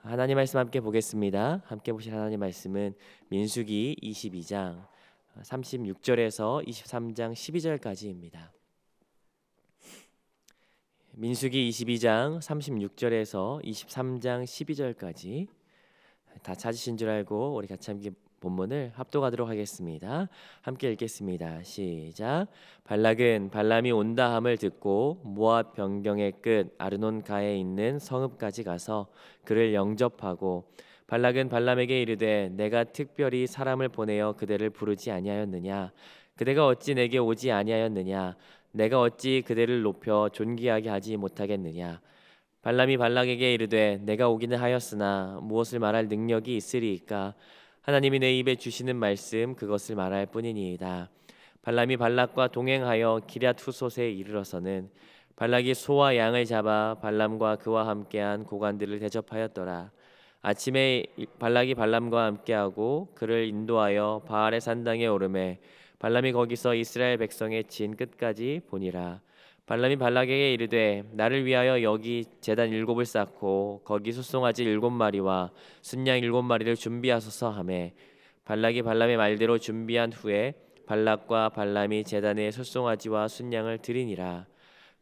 하나님 말씀 함께 보겠습니다. 함께 보실 하나님 말씀은 민수기 22장 36절에서 23장 12절까지입니다. 민수기 22장 36절에서 23장 12절까지 다 찾으신 줄 알고 우리 같이 함께 본문을 합독하도록 하겠습니다. 함께 읽겠습니다. 시작. 발락은 발람이 온다 함을 듣고 모압 변경의 끝 아르논가에 있는 성읍까지 가서 그를 영접하고 발락은 발람에게 이르되 내가 특별히 사람을 보내어 그대를 부르지 아니하였느냐? 그대가 어찌 내게 오지 아니하였느냐? 내가 어찌 그대를 높여 존귀하게 하지 못하겠느냐? 발람이 발락에게 이르되 내가 오기는 하였으나 무엇을 말할 능력이 있으리이까? 하나님이 내 입에 주시는 말씀 그것을 말할 뿐이니이다. 발람이 발락과 동행하여 기럇 후솥에 이르러서는 발락이 소와 양을 잡아 발람과 그와 함께한 고관들을 대접하였더라. 아침에 발락이 발람과 함께하고 그를 인도하여 바알의 산당에 오르매 발람이 거기서 이스라엘 백성의 진 끝까지 보니라. 발람이 발락에게 이르되 나를 위하여 여기 제단 7을 쌓고 거기 숫송아지 7마리와 순양 7마리를 준비하소서 하매 발락이 발람의 말대로 준비한 후에 발락과 발람이 제단에 숫송아지와 순양을 드리니라.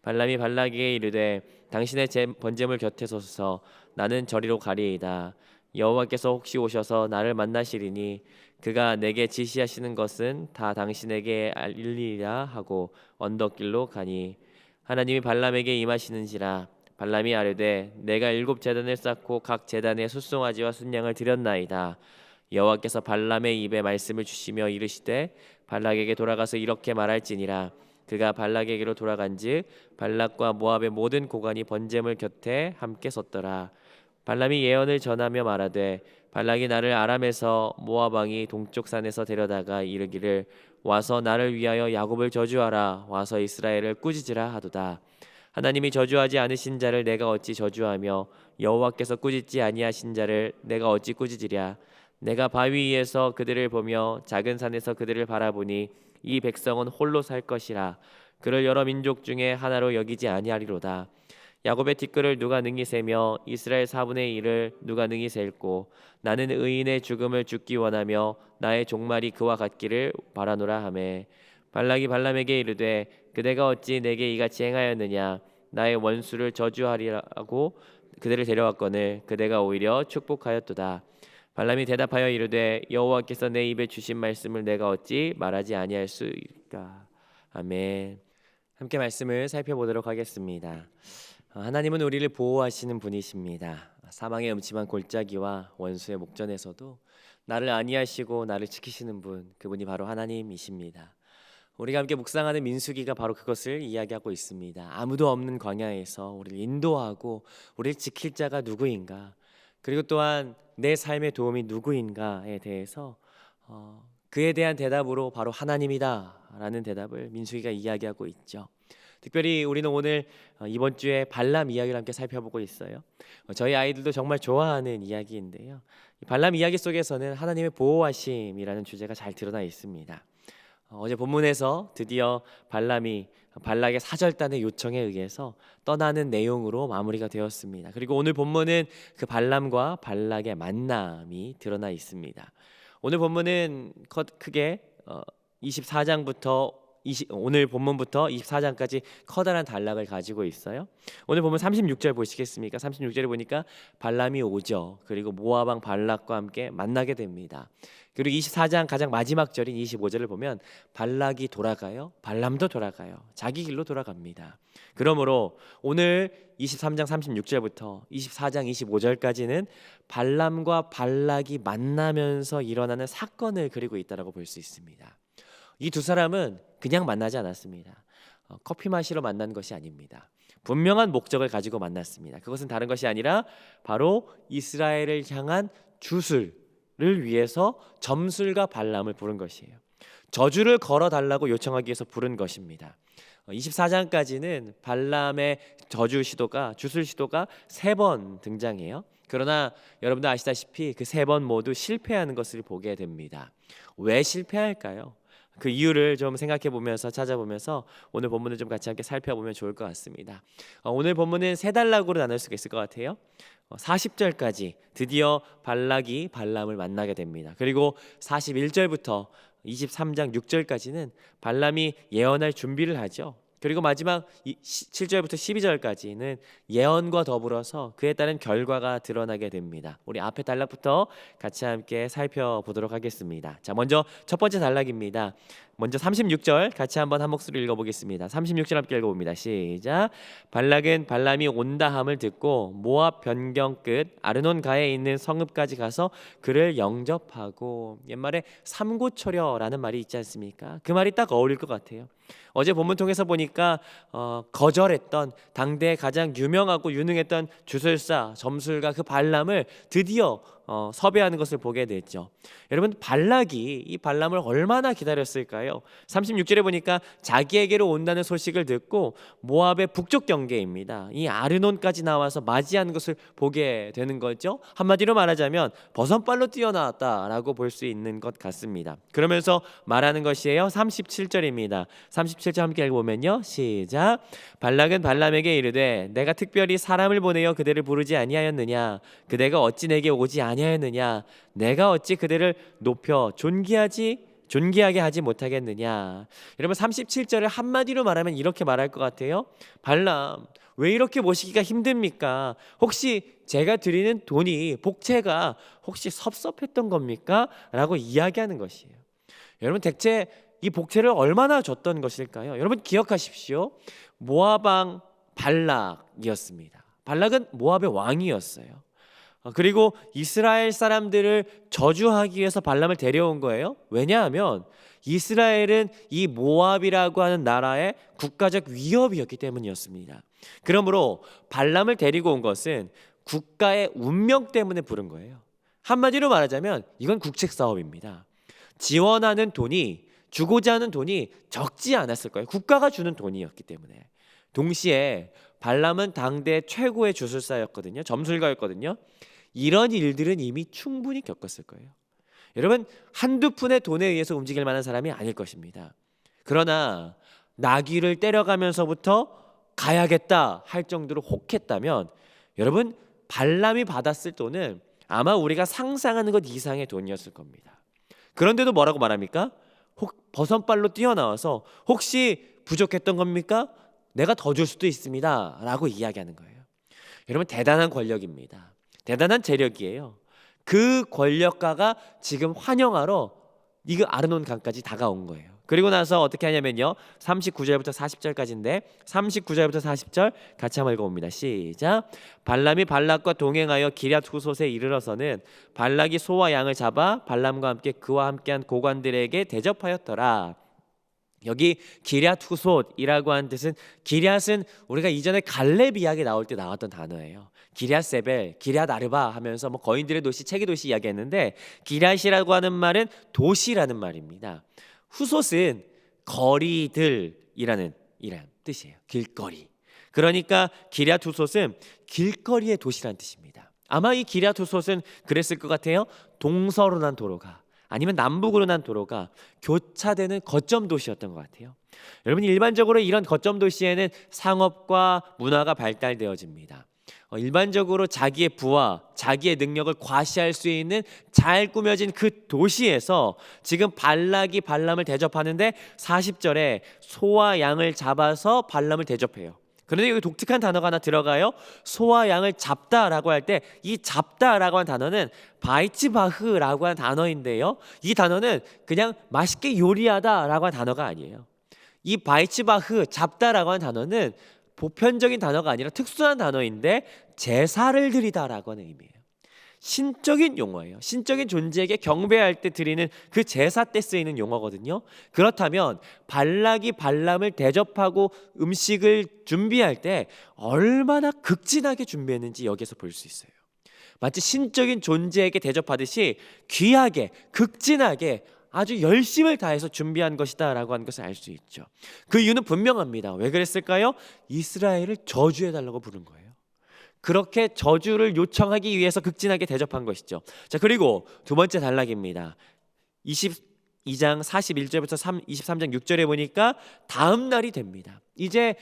발람이 발락에게 이르되 당신의 번제물 곁에 서서 나는 저리로 가리이다. 여호와께서 혹시 오셔서 나를 만나시리니 그가 내게 지시하시는 것은 다 당신에게 알리리라 하고 언덕길로 가니 하나님이 발람에게 임하시는지라. 발람이 아뢰되 내가 7제단을 쌓고 각 제단에 숫송아지와 순양을 드렸나이다. 여호와께서 발람의 입에 말씀을 주시며 이르시되 발락에게 돌아가서 이렇게 말할지니라. 그가 발락에게로 돌아간즉 발락과 모압의 모든 고관이 번제물 곁에 함께 섰더라. 발람이 예언을 전하며 말하되 발락이 나를 아람에서 모압 왕이 동쪽 산에서 데려다가 이르기를 와서 나를 위하여 야곱을 저주하라. 와서 이스라엘을 꾸짖으라 하도다. 하나님이 저주하지 않으신 자를 내가 어찌 저주하며 여호와께서 꾸짖지 아니하신 자를 내가 어찌 꾸짖으랴. 내가 바위 위에서 그들을 보며 작은 산에서 그들을 바라보니 이 백성은 홀로 살 것이라. 그를 여러 민족 중에 하나로 여기지 아니하리로다. 야곱의 티끌을 누가 능히 세며 이스라엘 4분의 1을 누가 능히 셀고 나는 의인의 죽음을 죽기 원하며 나의 종말이 그와 같기를 바라노라 하매 발락이 발람에게 이르되 그대가 어찌 내게 이같이 행하였느냐? 나의 원수를 저주하리라고 그대를 데려왔거늘 그대가 오히려 축복하였도다. 발람이 대답하여 이르되 여호와께서 내 입에 주신 말씀을 내가 어찌 말하지 아니할 수있까? 아멘. 함께 말씀을 살펴보도록 하겠습니다. 하나님은 우리를 보호하시는 분이십니다. 사망의 음침한 골짜기와 원수의 목전에서도 나를 안위하시고 나를 지키시는 분, 그분이 바로 하나님이십니다. 우리가 함께 묵상하는 민수기가 바로 그것을 이야기하고 있습니다. 아무도 없는 광야에서 우리를 인도하고 우리를 지킬 자가 누구인가, 그리고 또한 내 삶의 도움이 누구인가에 대해서 그에 대한 대답으로 바로 하나님이다라는 대답을 민수기가 이야기하고 있죠. 특별히 우리는 오늘 이번 주에 발람 이야기를 함께 살펴보고 있어요. 저희 아이들도 정말 좋아하는 이야기인데요. 발람 이야기 속에서는 하나님의 보호하심이라는 주제가 잘 드러나 있습니다. 어제 본문에서 드디어 발람이 발락의 사절단의 요청에 의해서 떠나는 내용으로 마무리가 되었습니다. 그리고 오늘 본문은 그 발람과 발락의 만남이 드러나 있습니다. 오늘 본문은 크게 24장부터 오늘 본문부터 24장까지 커다란 단락을 가지고 있어요. 오늘 보면 36절 보시겠습니까? 36절에 보니까 발람이 오죠. 그리고 모압 왕 발락과 함께 만나게 됩니다. 그리고 24장 가장 마지막 절인 25절을 보면 발락이 돌아가요. 발람도 돌아가요. 자기 길로 돌아갑니다. 그러므로 오늘 23장 36절부터 24장 25절까지는 발람과 발락이 만나면서 일어나는 사건을 그리고 있다고 볼 수 있습니다. 이 두 사람은 그냥 만나지 않았습니다. 커피 마시러 만난 것이 아닙니다. 분명한 목적을 가지고 만났습니다. 그것은 다른 것이 아니라 바로 이스라엘을 향한 주술을 위해서 점술가 발람을 부른 것이에요. 저주를 걸어달라고 요청하기 위해서 부른 것입니다. 24장까지는 발람의 저주 시도가, 주술 시도가 3번 등장해요. 그러나 여러분도 아시다시피 그 3번 모두 실패하는 것을 보게 됩니다. 왜 실패할까요? 그 이유를 좀 생각해 보면서 찾아보면서 오늘 본문을 좀 같이 함께 살펴보면 좋을 것 같습니다. 오늘 본문은 3단락으로 나눌 수가 있을 것 같아요. 40절까지 드디어 발락이 발람을 만나게 됩니다. 그리고 41절부터 23장 6절까지는 발람이 예언할 준비를 하죠. 그리고 마지막 7절부터 12절까지는 예언과 더불어서 그에 따른 결과가 드러나게 됩니다. 우리 앞에 단락부터 같이 함께 살펴보도록 하겠습니다. 자, 먼저 첫 번째 단락입니다. 먼저 36절 같이 한번 한 목소리 읽어보겠습니다. 36절 함께 읽어봅니다. 시작. 발락은 발람이 온다함을 듣고 모압 변경 끝 아르논 가에 있는 성읍까지 가서 그를 영접하고, 옛말에 삼고초려라는 말이 있지 않습니까? 그 말이 딱 어울릴 것 같아요. 어제 본문 통해서 보니까 거절했던 당대에 가장 유명하고 유능했던 주술사 점술가 그 발람을 드디어 섭외하는 것을 보게 됐죠. 여러분, 발락이 이 발람을 얼마나 기다렸을까요? 36절에 보니까 자기에게로 온다는 소식을 듣고 모압의 북쪽 경계입니다. 이 아르논까지 나와서 맞이하는 것을 보게 되는 거죠. 한마디로 말하자면 버선발로 뛰어나왔다라고 볼 수 있는 것 같습니다. 그러면서 말하는 것이에요. 37절입니다. 37절 함께 읽어보면요. 시작. 발락은 발람에게 이르되 내가 특별히 사람을 보내어 그대를 부르지 아니하였느냐? 그대가 어찌 내게 오지 아니하였느냐? 내가 어찌 그대를 높여 존귀하게 하지 못하겠느냐? 여러분, 37절을 한마디로 말하면 이렇게 말할 것 같아요. 발람, 왜 이렇게 모시기가 힘듭니까? 혹시 제가 드리는 돈이, 복채가 혹시 섭섭했던 겁니까? 라고 이야기하는 것이에요. 여러분, 대체 이 복채를 얼마나 줬던 것일까요? 여러분 기억하십시오. 모압 왕 발락이었습니다. 발락은 모압의 왕이었어요. 그리고 이스라엘 사람들을 저주하기 위해서 발람을 데려온 거예요. 왜냐하면 이스라엘은 이 모압이라고 하는 나라의 국가적 위협이었기 때문이었습니다. 그러므로 발람을 데리고 온 것은 국가의 운명 때문에 부른 거예요. 한마디로 말하자면 이건 국책 사업입니다. 지원하는 돈이, 주고자 하는 돈이 적지 않았을 거예요. 국가가 주는 돈이었기 때문에. 동시에 발람은 당대 최고의 주술사였거든요. 점술가였거든요. 이런 일들은 이미 충분히 겪었을 거예요. 여러분, 한두 푼의 돈에 의해서 움직일 만한 사람이 아닐 것입니다. 그러나 나귀를 때려가면서부터 가야겠다 할 정도로 혹했다면, 여러분, 발람이 받았을 돈은 아마 우리가 상상하는 것 이상의 돈이었을 겁니다. 그런데도 뭐라고 말합니까? 버선발로 뛰어나와서 혹시 부족했던 겁니까? 내가 더 줄 수도 있습니다 라고 이야기하는 거예요. 여러분, 대단한 권력입니다. 대단한 재력이에요. 그 권력가가 지금 환영하러 이거 아르논 강까지 다가온 거예요. 그리고 나서 어떻게 하냐면요, 39절부터 40절까지인데 39절부터 40절 같이 한번 읽어봅니다. 시작. 발람이 발락과 동행하여 기럇 후솥에 이르러서는 발락이 소와 양을 잡아 발람과 함께 그와 함께한 고관들에게 대접하였더라. 여기 기럇 후솥이라고 하는 뜻은, 기럇은 우리가 이전에 갈렙 이야기 나올 때 나왔던 단어예요. 기럇세벨, 기럇 아르바 하면서 뭐 거인들의 도시, 책의 도시 이야기했는데, 기럇이라고 하는 말은 도시라는 말입니다. 후솥은 거리들이라는 뜻이에요. 길거리. 그러니까 기럇 후솥은 길거리의 도시라는 뜻입니다. 아마 이 기럇 후솥은 그랬을 것 같아요. 동서로 난 도로가, 아니면 남북으로 난 도로가 교차되는 거점 도시였던 것 같아요. 여러분, 일반적으로 이런 거점 도시에는 상업과 문화가 발달되어집니다. 일반적으로 자기의 부와 자기의 능력을 과시할 수 있는 잘 꾸며진 그 도시에서 지금 발락이 발람을 대접하는데 40절에 소와 양을 잡아서 발람을 대접해요. 그런데 여기 독특한 단어가 하나 들어가요. 소와 양을 잡다라고 할 때 이 잡다라고 하는 단어는 바이츠바흐라고 하는 단어인데요, 이 단어는 그냥 맛있게 요리하다라고 하는 단어가 아니에요. 이 바이츠바흐, 잡다라고 하는 단어는 보편적인 단어가 아니라 특수한 단어인데 제사를 드리다라고 하는 의미예요. 신적인 용어예요. 신적인 존재에게 경배할 때 드리는 그 제사 때 쓰이는 용어거든요. 그렇다면 발락이 발람을 대접하고 음식을 준비할 때 얼마나 극진하게 준비했는지 여기서 볼 수 있어요. 마치 신적인 존재에게 대접하듯이 귀하게, 극진하게 아주 열심을 다해서 준비한 것이다 라고 하는 것을 알 수 있죠. 그 이유는 분명합니다. 왜 그랬을까요? 이스라엘을 저주해달라고 부른 거예요. 그렇게 저주를 요청하기 위해서 극진하게 대접한 것이죠. 자, 그리고 두 번째 단락입니다. 22장 41절부터 23장 6절에 보니까 다음 날이 됩니다. 이제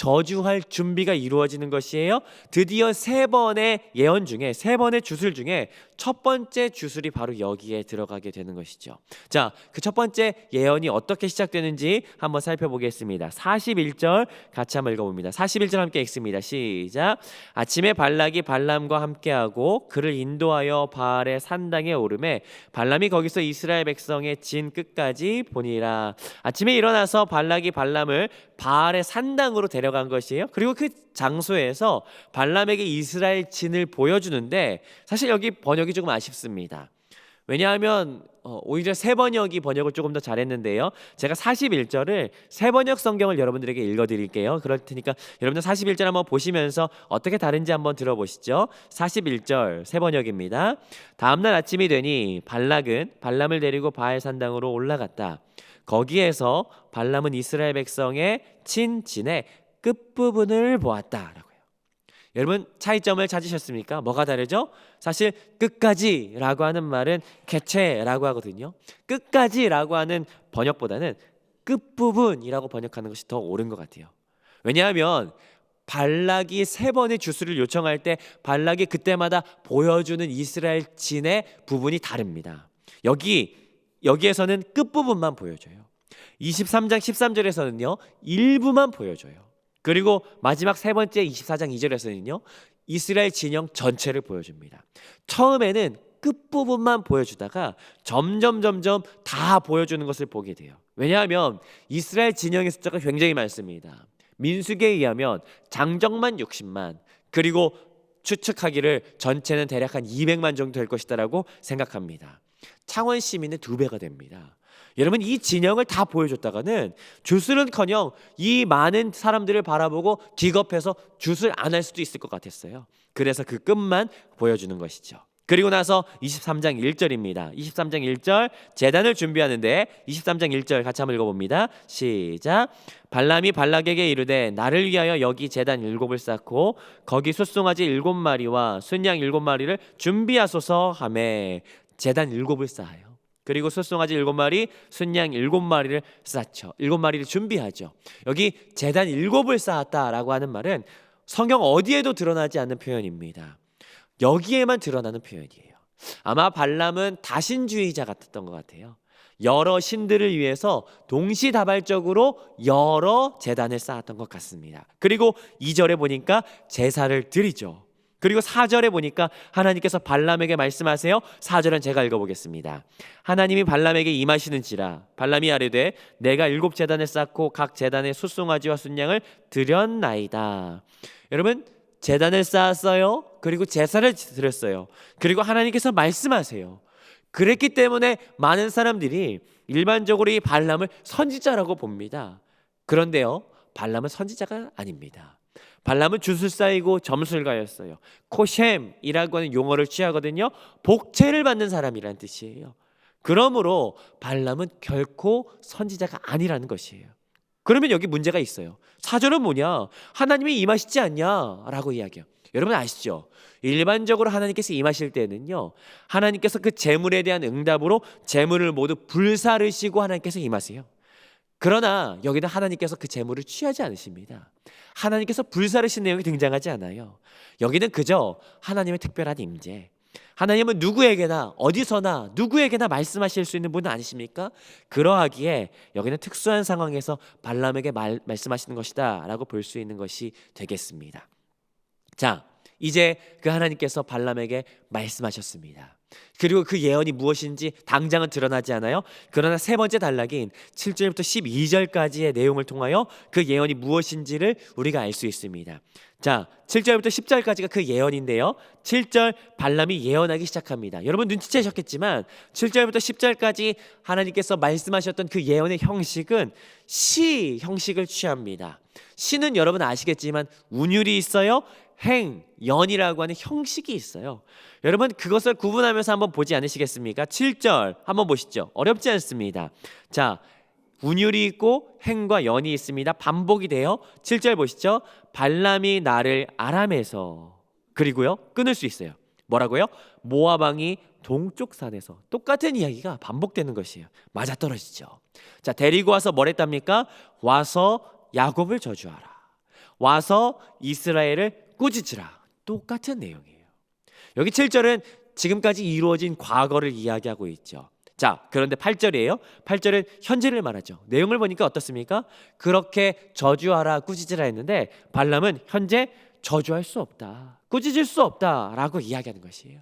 저주할 준비가 이루어지는 것이에요. 드디어 세 번의 예언 중에, 세 번의 주술 중에 첫 번째 주술이 바로 여기에 들어가게 되는 것이죠. 자, 그 첫 번째 예언이 어떻게 시작되는지 한번 살펴보겠습니다. 41절 같이 한번 읽어봅니다. 41절 함께 읽습니다. 시작. 아침에 발락이 발람과 함께하고 그를 인도하여 바알의 산당에 오르매 발람이 거기서 이스라엘 백성의 진 끝까지 보니라. 아침에 일어나서 발락이 발람을 바알의 산당으로 데려간 것이에요. 그리고 그 장소에서 발람에게 이스라엘 진을 보여주는데, 사실 여기 번역이 조금 아쉽습니다. 왜냐하면 오히려 새 번역이 번역을 조금 더 잘했는데요. 제가 41절을 새 번역 성경을 여러분들에게 읽어드릴게요. 그럴 테니까 여러분들 41절 한번 보시면서 어떻게 다른지 한번 들어보시죠. 41절 새 번역입니다. 다음날 아침이 되니 발락은 발람을 데리고 바알 산당으로 올라갔다. 거기에서 발람은 이스라엘 백성의 친진의 끝부분을 보았다라고요. 여러분 차이점을 찾으셨습니까? 뭐가 다르죠? 사실 끝까지라고 하는 말은 개체라고 하거든요. 끝까지라고 하는 번역보다는 끝부분이라고 번역하는 것이 더 옳은 것 같아요. 왜냐하면 발락이 세 번의 주술을 요청할 때 발락이 그때마다 보여주는 이스라엘 진의 부분이 다릅니다. 여기에서는 끝부분만 보여줘요. 23장 13절에서는요 일부만 보여줘요. 그리고 마지막 세 번째 24장 2절에서는요 이스라엘 진영 전체를 보여줍니다. 처음에는 끝부분만 보여주다가 점점 다 보여주는 것을 보게 돼요. 왜냐하면 이스라엘 진영의 숫자가 굉장히 많습니다. 민수기에 의하면 장정만 60만, 그리고 추측하기를 전체는 대략 한 200만 정도 될 것이다라고 생각합니다. 창원 시민의 2배가 됩니다. 여러분 이 진영을 다 보여줬다가는 주술은커녕 이 많은 사람들을 바라보고 기겁해서 주술 안 할 수도 있을 것 같았어요. 그래서 그 끝만 보여주는 것이죠. 그리고 나서 23장 1절입니다. 23장 1절 제단을 준비하는데 23장 1절 같이 한번 읽어봅니다. 시작. 발람이 발락에게 이르되 나를 위하여 여기 제단 7을 쌓고 거기 숫송아지 7마리와 순양 7마리를 준비하소서 하매 제단 7을 쌓아요. 그리고 숫송아지 7마리, 순양 7마리를 쌓죠. 7마리를 준비하죠. 여기 제단 7을 쌓았다라고 하는 말은 성경 어디에도 드러나지 않는 표현입니다. 여기에만 드러나는 표현이에요. 아마 발람은 다신주의자 같았던 것 같아요. 여러 신들을 위해서 동시다발적으로 여러 제단을 쌓았던 것 같습니다. 그리고 2절에 보니까 제사를 드리죠. 그리고 4절에 보니까 하나님께서 발람에게 말씀하세요. 4절은 제가 읽어보겠습니다. 하나님이 발람에게 임하시는지라 발람이 아뢰되 내가 7제단을 쌓고 각 제단에 숫송아지와 순양을 드렸나이다. 여러분 제단을 쌓았어요. 그리고 제사를 드렸어요. 그리고 하나님께서 말씀하세요. 그랬기 때문에 많은 사람들이 일반적으로 이 발람을 선지자라고 봅니다. 그런데요 발람은 선지자가 아닙니다. 발람은 주술사이고 점술가였어요. 코셴이라고 하는 용어를 취하거든요. 복채를 받는 사람이라는 뜻이에요. 그러므로 발람은 결코 선지자가 아니라는 것이에요. 그러면 여기 문제가 있어요. 4절은 뭐냐? 하나님이 임하시지 않냐? 라고 이야기해요. 여러분 아시죠? 일반적으로 하나님께서 임하실 때는요 하나님께서 그 재물에 대한 응답으로 재물을 모두 불사르시고 하나님께서 임하세요. 그러나 여기는 하나님께서 그 재물을 취하지 않으십니다. 하나님께서 불사르신 내용이 등장하지 않아요. 여기는 그저 하나님의 특별한 임재. 하나님은 누구에게나 어디서나 누구에게나 말씀하실 수 있는 분은 아니십니까? 그러하기에 여기는 특수한 상황에서 발람에게 말씀하시는 것이다 라고 볼 수 있는 것이 되겠습니다. 자, 이제 그 하나님께서 발람에게 말씀하셨습니다. 그리고 그 예언이 무엇인지 당장은 드러나지 않아요. 그러나 세 번째 단락인 7절부터 12절까지의 내용을 통하여 그 예언이 무엇인지를 우리가 알 수 있습니다. 자, 7절부터 10절까지가 그 예언인데요 7절 발람이 예언하기 시작합니다. 여러분 눈치채셨겠지만 7절부터 10절까지 하나님께서 말씀하셨던 그 예언의 형식은 시 형식을 취합니다. 시는 여러분 아시겠지만 운율이 있어요. 행, 연이라고 하는 형식이 있어요. 여러분 그것을 구분하면서 한번 보지 않으시겠습니까? 7절 한번 보시죠. 어렵지 않습니다. 자, 운율이 있고 행과 연이 있습니다. 반복이 돼요. 7절 보시죠. 발람이 나를 아람에서, 그리고요 끊을 수 있어요. 뭐라고요? 모압 왕이 동쪽 산에서. 똑같은 이야기가 반복되는 것이에요. 맞아떨어지죠. 자, 데리고 와서 뭘 했답니까? 와서 야곱을 저주하라. 와서 이스라엘을 꾸짖으라. 똑같은 내용이에요. 여기 7절은 지금까지 이루어진 과거를 이야기하고 있죠. 자, 그런데 8절이에요. 8절은 현재를 말하죠. 내용을 보니까 어떻습니까? 그렇게 저주하라 꾸짖으라 했는데 발람은 현재 저주할 수 없다, 꾸짖을 수 없다라고 이야기하는 것이에요.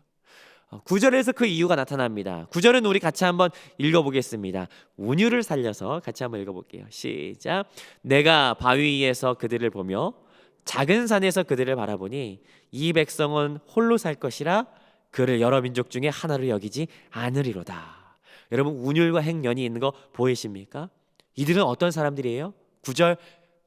9절에서 그 이유가 나타납니다. 9절은 우리 같이 한번 읽어보겠습니다. 운율을 살려서 같이 한번 읽어볼게요. 시작. 내가 바위 위에서 그들을 보며 작은 산에서 그들을 바라보니 이 백성은 홀로 살 것이라 그를 여러 민족 중에 하나로 여기지 않으리로다. 여러분, 운율과 행연이 있는 거 보이십니까? 이들은 어떤 사람들이에요? 9절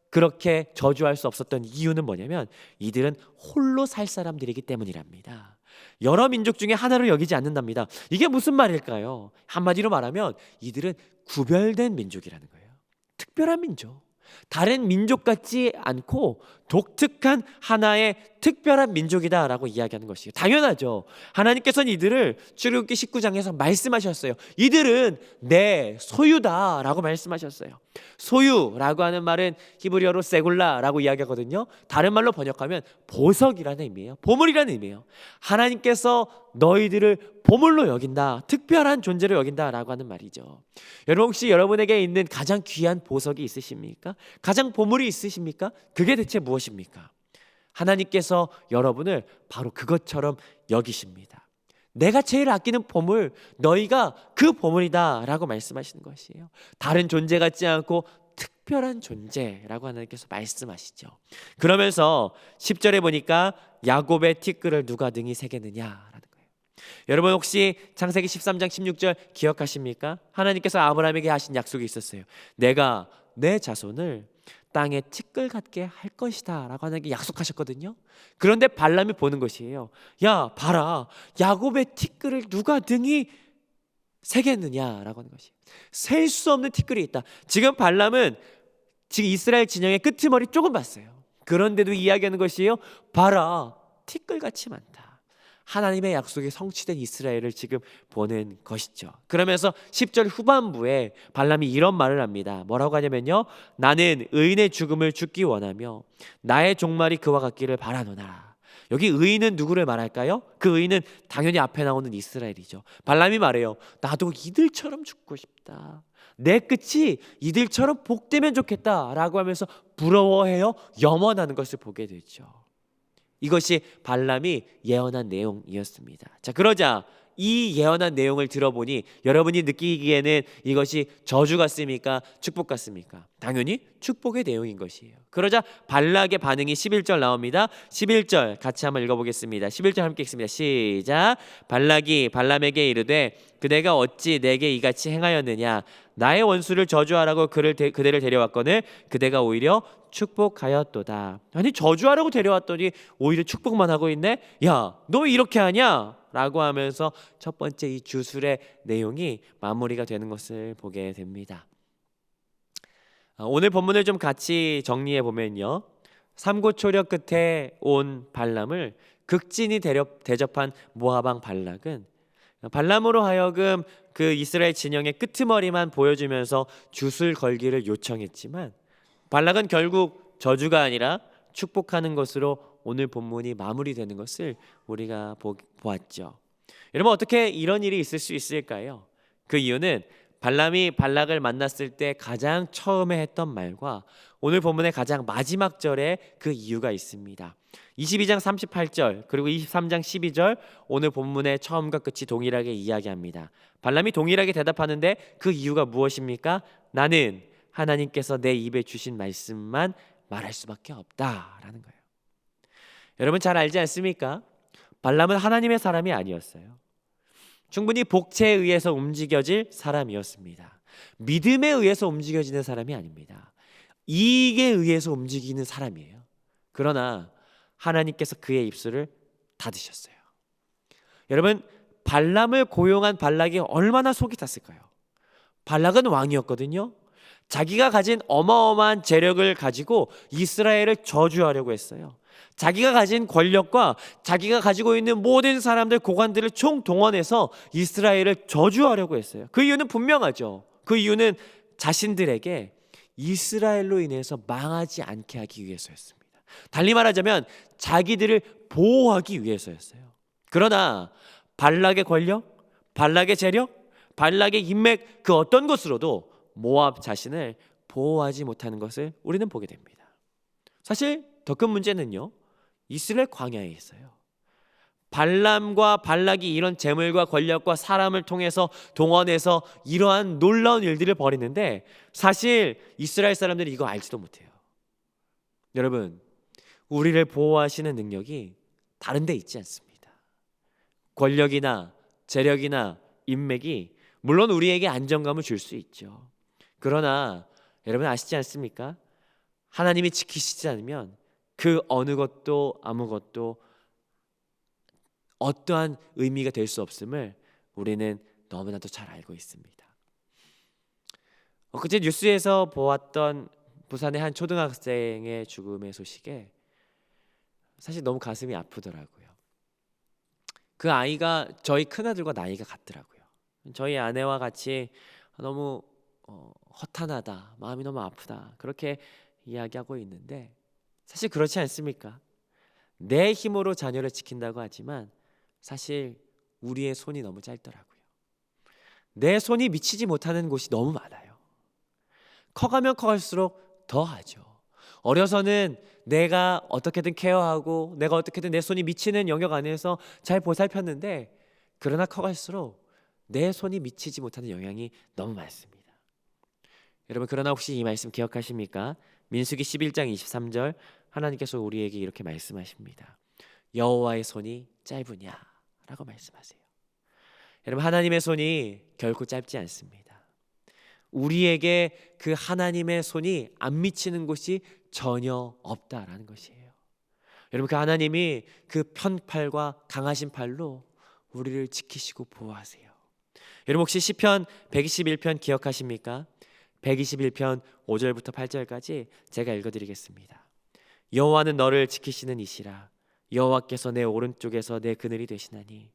그렇게 저주할 수 없었던 이유는 뭐냐면 이들은 홀로 살 사람들이기 때문이랍니다. 여러 민족 중에 하나로 여기지 않는답니다. 이게 무슨 말일까요? 한마디로 말하면 이들은 구별된 민족이라는 거예요. 특별한 민족. 다른 민족 같지 않고 독특한 하나의 특별한 민족이다라고 이야기하는 것이에요. 당연하죠. 하나님께서는 이들을 출애굽기 19장에서 말씀하셨어요. 이들은 내 소유다라고 말씀하셨어요. 소유라고 하는 말은 히브리어로 세굴라라고 이야기하거든요. 다른 말로 번역하면 보석이라는 의미예요. 보물이라는 의미예요. 하나님께서 너희들을 보물로 여긴다, 특별한 존재로 여긴다라고 하는 말이죠. 여러분, 혹시 여러분에게 있는 가장 귀한 보석이 있으십니까? 가장 보물이 있으십니까? 그게 대체 무엇입니까? 하나님께서 여러분을 바로 그것처럼 여기십니다. 내가 제일 아끼는 보물, 너희가 그 보물이다 라고 말씀하시는 것이에요. 다른 존재 같지 않고 특별한 존재라고 하나님께서 말씀하시죠. 그러면서 10절에 보니까 야곱의 티끌을 누가 등이 새겠느냐라는 거예요. 여러분, 혹시 창세기 13장 16절 기억하십니까? 하나님께서 아브라함에게 하신 약속이 있었어요. 내가 내 자손을 땅에 티끌 같게 할 것이다 라고 하나님께 약속하셨거든요. 그런데 발람이 보는 것이에요. 야, 봐라, 야곱의 티끌을 누가 등이 세겠느냐라고 하는 것이에요. 셀 수 없는 티끌이 있다. 지금 발람은 지금 이스라엘 진영의 끄트머리 조금 봤어요. 그런데도 이야기하는 것이에요. 봐라, 티끌같이 많다. 하나님의 약속이 성취된 이스라엘을 지금 보는 것이죠. 그러면서 10절 후반부에 발람이 이런 말을 합니다. 뭐라고 하냐면요, 나는 의인의 죽음을 죽기 원하며 나의 종말이 그와 같기를 바라노라. 여기 의인은 누구를 말할까요? 그 의인은 당연히 앞에 나오는 이스라엘이죠. 발람이 말해요. 나도 이들처럼 죽고 싶다. 내 끝이 이들처럼 복되면 좋겠다 라고 하면서 부러워해요 염원하는 것을 보게 되죠. 이것이 발람이 예언한 내용이었습니다. 자, 그러자 이 예언한 내용을 들어보니 여러분이 느끼기에는 이것이 저주 같습니까? 축복 같습니까? 당연히 축복의 내용인 것이에요. 그러자 발락의 반응이 11절 나옵니다. 11절 같이 한번 읽어보겠습니다. 11절 함께 읽습니다. 시작. 발락이 발람에게 이르되 그대가 어찌 내게 이같이 행하였느냐? 나의 원수를 저주하라고 그대를 데려왔거늘 그대가 오히려 축복하였도다. 아니, 저주하라고 데려왔더니 오히려 축복만 하고 있네. 야, 너 왜 이렇게 하냐? 라고 하면서 첫 번째 이 주술의 내용이 마무리가 되는 것을 보게 됩니다. 오늘 본문을 좀 같이 정리해 보면요, 삼고초려 끝에 온 발람을 극진히 대접한 모압왕 발락은 발람으로 하여금 그 이스라엘 진영의 끄트머리만 보여주면서 주술 걸기를 요청했지만 발락은 결국 저주가 아니라 축복하는 것으로 오늘 본문이 마무리되는 것을 우리가 보았죠. 여러분, 어떻게 이런 일이 있을 수 있을까요? 그 이유는 발람이 발락을 만났을 때 가장 처음에 했던 말과 오늘 본문의 가장 마지막 절에 그 이유가 있습니다. 22장 38절 그리고 23장 12절 오늘 본문의 처음과 끝이 동일하게 이야기합니다. 발람이 동일하게 대답하는데 그 이유가 무엇입니까? 나는 하나님께서 내 입에 주신 말씀만 말할 수밖에 없다라는 거예요. 여러분, 잘 알지 않습니까? 발람은 하나님의 사람이 아니었어요. 충분히 복체에 의해서 움직여질 사람이었습니다. 믿음에 의해서 움직여지는 사람이 아닙니다. 이익에 의해서 움직이는 사람이에요. 그러나 하나님께서 그의 입술을 닫으셨어요. 여러분, 발람을 고용한 발락이 얼마나 속이 탔을까요? 발락은 왕이었거든요. 자기가 가진 어마어마한 재력을 가지고 이스라엘을 저주하려고 했어요. 자기가 가진 권력과 자기가 가지고 있는 모든 사람들, 고관들을 총동원해서 이스라엘을 저주하려고 했어요. 그 이유는 분명하죠. 그 이유는 자신들에게 이스라엘로 인해서 망하지 않게 하기 위해서였습니다. 달리 말하자면 자기들을 보호하기 위해서였어요. 그러나 발락의 권력, 발락의 재력, 발락의 인맥 그 어떤 것으로도 모압 자신을 보호하지 못하는 것을 우리는 보게 됩니다. 사실 더 큰 문제는요, 이스라엘 광야에 있어요. 발람과 발락이 이런 재물과 권력과 사람을 통해서 동원해서 이러한 놀라운 일들을 벌이는데 사실 이스라엘 사람들이 이거 알지도 못해요. 여러분, 우리를 보호하시는 능력이 다른 데 있지 않습니다. 권력이나 재력이나 인맥이 물론 우리에게 안정감을 줄 수 있죠. 그러나 여러분 아시지 않습니까? 하나님이 지키시지 않으면 그 어느 것도 아무것도 어떠한 의미가 될 수 없음을 우리는 너무나도 잘 알고 있습니다. 엊그제 뉴스에서 보았던 부산의 한 초등학생의 죽음의 소식에 사실 너무 가슴이 아프더라고요. 그 아이가 저희 큰아들과 나이가 같더라고요. 저희 아내와 같이 너무 허탄하다, 마음이 너무 아프다 그렇게 이야기하고 있는데 사실 그렇지 않습니까? 내 힘으로 자녀를 지킨다고 하지만 사실 우리의 손이 너무 짧더라고요. 내 손이 미치지 못하는 곳이 너무 많아요. 커가면 커갈수록 더 하죠. 어려서는 내가 어떻게든 케어하고 내가 어떻게든 내 손이 미치는 영역 안에서 잘 보살폈는데 그러나 커갈수록 내 손이 미치지 못하는 영향이 너무 많습니다. 여러분 그러나 혹시 이 말씀 기억하십니까? 민수기 11장 23절 하나님께서 우리에게 이렇게 말씀하십니다. 여호와의 손이 짧으냐? 라고 말씀하세요. 여러분 하나님의 손이 결코 짧지 않습니다. 우리에게 그 하나님의 손이 안 미치는 곳이 전혀 없다라는 것이에요. 여러분 그 하나님이 그 편팔과 강하신 팔로 우리를 지키시고 보호하세요. 여러분 혹시 시편 121편 기억하십니까? 121편 5절부터 8절까지 제가 읽어드리겠습니다. 여호와는 너를 지키시는 이시라. 여호와께서 내 오른쪽에서 내 그늘이 되시나니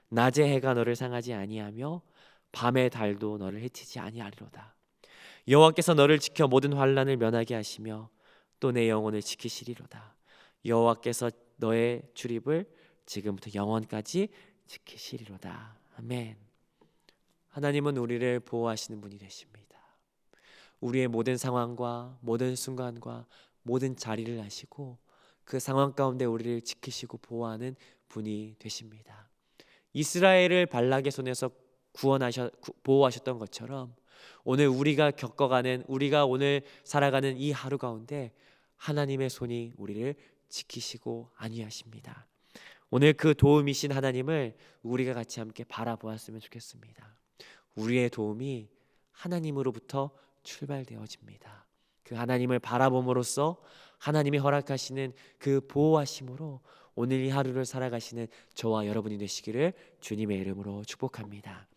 낮에 해가 너를 상하지 아니하며 밤의 달도 너를 해치지 아니하리로다. 여호와께서 너를 지켜 모든 환난을 면하게 하시며 또 내 영혼을 지키시리로다. 여호와께서 너의 출입을 지금부터 영원까지 지키시리로다. 아멘. 하나님은 우리를 보호하시는 분이 되십니다. 우리의 모든 상황과 모든 순간과 모든 자리를 아시고 그 상황 가운데 우리를 지키시고 보호하는 분이 되십니다. 이스라엘을 발락의 손에서 보호하셨던 것처럼 오늘 우리가 겪어가는 우리가 오늘 살아가는 이 하루 가운데 하나님의 손이 우리를 지키시고 안위하십니다. 오늘 그 도움이신 하나님을 우리가 같이 함께 바라보았으면 좋겠습니다. 우리의 도움이 하나님으로부터 출발되어집니다. 그 하나님을 바라봄으로써 하나님이 허락하시는 그 보호하심으로 오늘 이 하루를 살아가시는 저와 여러분이 되시기를 주님의 이름으로 축복합니다.